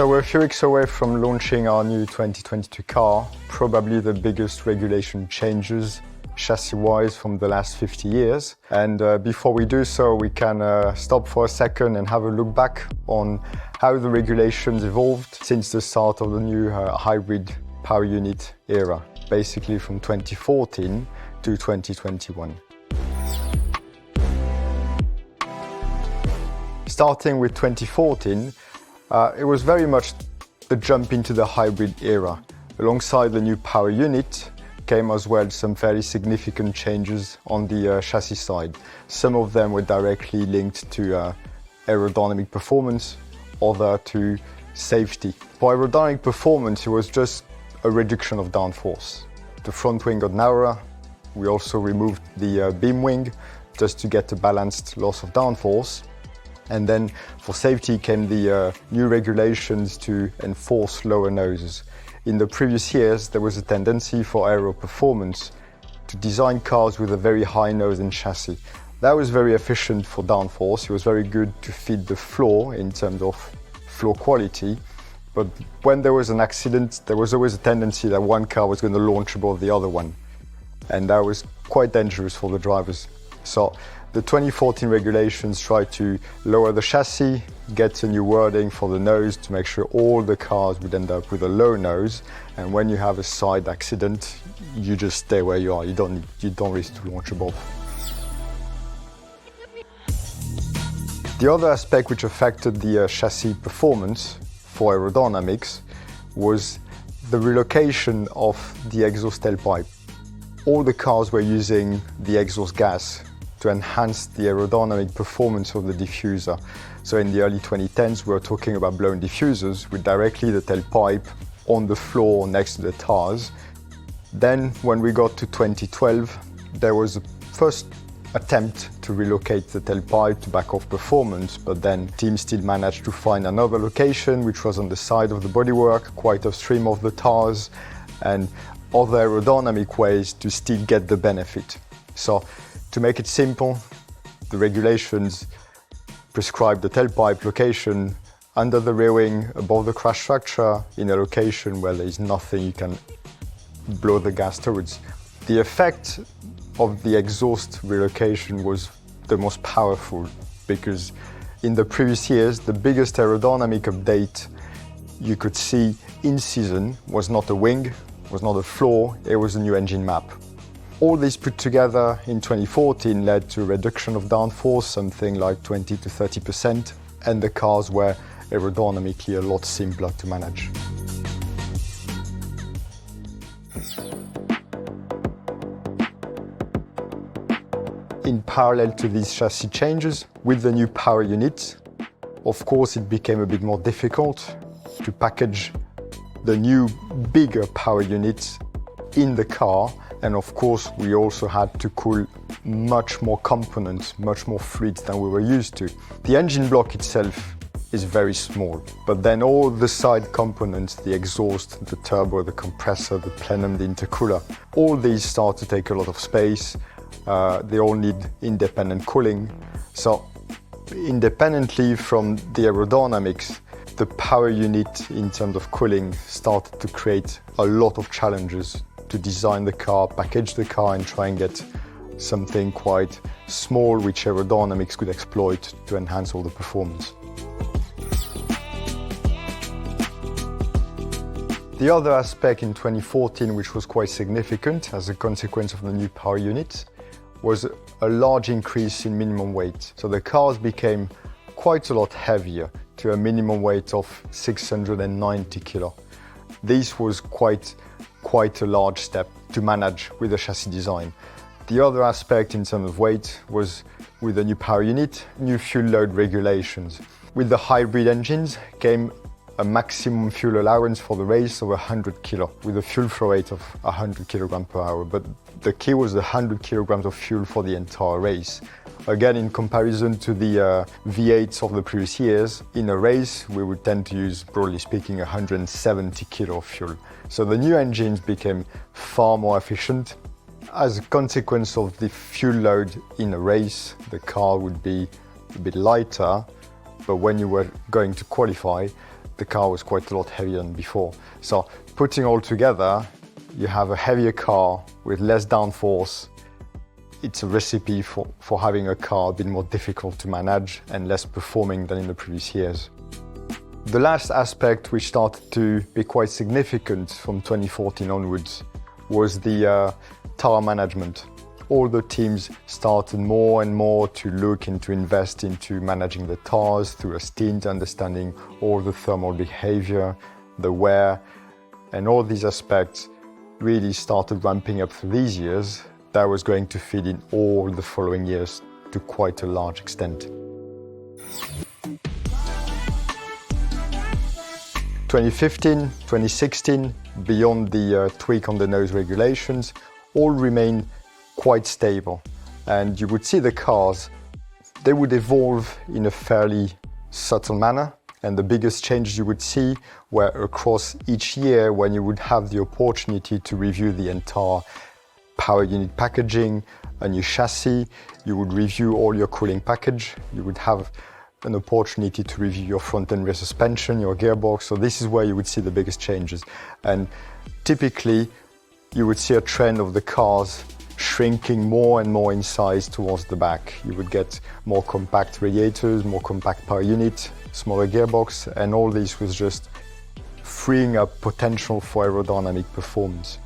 So we're a few weeks away from launching our new 2022 car, probably the biggest regulation changes chassis-wise from the last 50 years. And before we do so, we can stop for a second and have a look back on how the regulations evolved since the start of the new hybrid power unit era, basically from 2014 to 2021. Starting with 2014, it was very much the jump into the hybrid era. Alongside the new power unit came as well some fairly significant changes on the chassis side. Some of them were directly linked to aerodynamic performance, other to safety. For aerodynamic performance, it was just a reduction of downforce. The front wing got narrower. We also removed the beam wing just to get a balanced loss of downforce. And then for safety came the new regulations to enforce lower noses. In the previous years, there was a tendency for aero performance to design cars with a very high nose and chassis. That was very efficient for downforce. It was very good to feed the floor in terms of floor quality. But when there was an accident, there was always a tendency that one car was going to launch above the other one. And that was quite dangerous for the drivers. So the 2014 regulations tried to lower the chassis, get a new wording for the nose to make sure all the cars would end up with a low nose. And when you have a side accident, you just stay where you are. You don't risk to launch above. The other aspect which affected the chassis performance for aerodynamics was the relocation of the exhaust tailpipe. All the cars were using the exhaust gas to enhance the aerodynamic performance of the diffuser. So in the early 2010s, we were talking about blown diffusers with directly the tailpipe on the floor next to the tires. Then when we got to 2012, there was a first attempt to relocate the tailpipe to back off performance, but then teams still managed to find another location, which was on the side of the bodywork, quite upstream of the tires, and other aerodynamic ways to still get the benefit. So to make it simple, the regulations prescribe the tailpipe location under the rear wing, above the crash structure, in a location where there is nothing you can blow the gas towards. The effect of the exhaust relocation was the most powerful because in the previous years, the biggest aerodynamic update you could see in season was not a wing, was not a floor, it was a new engine map. All this put together in 2014 led to a reduction of downforce, something like 20 to 30%, and the cars were aerodynamically a lot simpler to manage. In parallel to these chassis changes, with the new power unit, of course it became a bit more difficult to package the new, bigger power unit in the car. And of course, we also had to cool much more components, much more fluids than we were used to. The engine block itself is very small, but then all the side components, the exhaust, the turbo, the compressor, the plenum, the intercooler, all these start to take a lot of space. They all need independent cooling. So independently from the aerodynamics, the power unit in terms of cooling started to create a lot of challenges to design the car, package the car, and try and get something quite small which aerodynamics could exploit to enhance all the performance. The other aspect in 2014, which was quite significant as a consequence of the new power unit, was a large increase in minimum weight. So the cars became quite a lot heavier, to a minimum weight of 690 kilo. This was quite a large step to manage with the chassis design. The other aspect in terms of weight was with the new power unit, new fuel load regulations. With the hybrid engines came a maximum fuel allowance for the race of 100 kilo, with a fuel flow rate of 100 kilograms per hour. But the key was the 100 kilograms of fuel for the entire race. Again, in comparison to the V8s of the previous years, in a race, we would tend to use, broadly speaking, 170 kilo of fuel. So the new engines became far more efficient. As a consequence of the fuel load in a race, the car would be a bit lighter, but when you were going to qualify, the car was quite a lot heavier than before. So putting all together, you have a heavier car with less downforce. It's a recipe for having a car a bit more difficult to manage and less performing than in the previous years. The last aspect which started to be quite significant from 2014 onwards was the tower management. All the teams started more and more to look and to invest into managing the tires through a stint, understanding all the thermal behavior, the wear, and all these aspects really started ramping up through these years. That was going to feed in all the following years to quite a large extent. 2015, 2016, beyond the tweak on the nose regulations, all remained quite stable. And you would see the cars, they would evolve in a fairly subtle manner. And the biggest changes you would see were across each year when you would have the opportunity to review the entire power unit packaging, a new chassis, you would review all your cooling package, you would have an opportunity to review your front and rear suspension, your gearbox. So this is where you would see the biggest changes. And typically, you would see a trend of the cars shrinking more and more in size towards the back. You would get more compact radiators, more compact power unit, smaller gearbox, and all this was just freeing up potential for aerodynamic performance.